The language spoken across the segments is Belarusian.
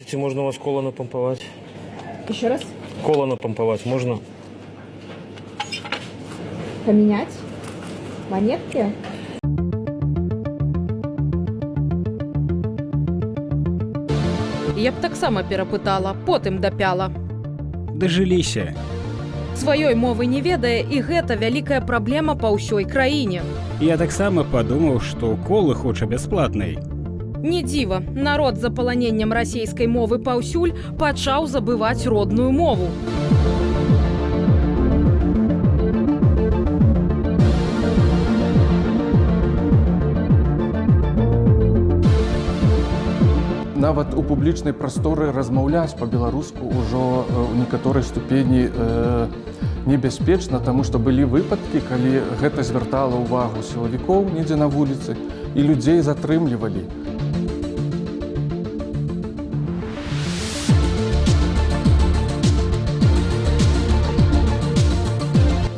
Если можно у вас кола напомповать. Еще раз. Кола напомповать можно? Поменять. Монетки. Я б таксама перапытала, потым дапяла. Дажыліся. Сваёй мовы не ведае, і гэта вялікая праблема па ўсёй краіне. Я таксама падумаў, што колы хоча бясплатнай. Не дзіва, народ з запаланеннем расейскай мовы паўсюль пачаў забываць родную мову. Нават у публічнай прасторы размаўляць па-беларуску ўжо ў некаторай ступені небяспечна, таму што былі выпадкі, калі гэта звяртала ўвагу сілавікоў недзе на вуліцы і людзей затрымлівалі.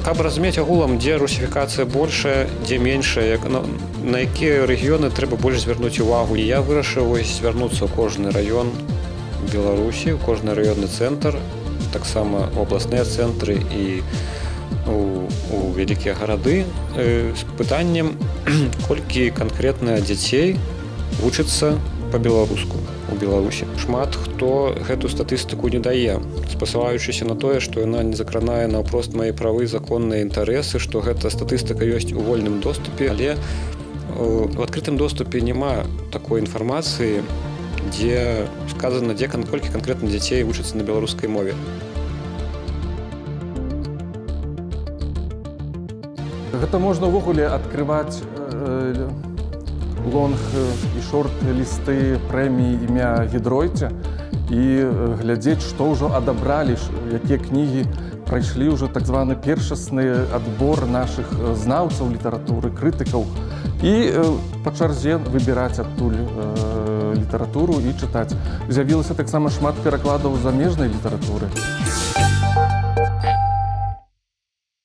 Каб разумець агулам, дзе русіфікацыя большая, дзе меншая, на якія рэгіёны трэба больш звярнуць увагу. І я вырашыў звярнуцца ў кожны раён Беларусі, у кожны раённы цэнтр, таксама абласныя цэнтры і у вялікія гарады з пытаннем, колькі канкрэтна дзяцей вучыцца па-беларуску у Беларусі. Шмат хто гэту статыстыку не дае, спасылаючыся на тое, што яна не закранае наўпрост мае правы, законныя інтарэсы, што гэта статыстыка ёсць у вольным доступе, але у адкрытым доступе няма такой інфармацыі, дзе сказана, дзе колькі канкрэтна дзяцей вучацца на беларускай мове. Гэта можна ўвогуле адкрываць лонг і шорт-лісты прэміі імя Гідройця і глядзець, што ўжо адабралі, якія кнігі прайшлі ўжо так званы першасны адбор нашых знаўцаў літаратуры, крытыкаў і па чарзе выбіраць адтуль літаратуру і чытаць. З'явілася таксама шмат перакладаў замежнай літаратуры.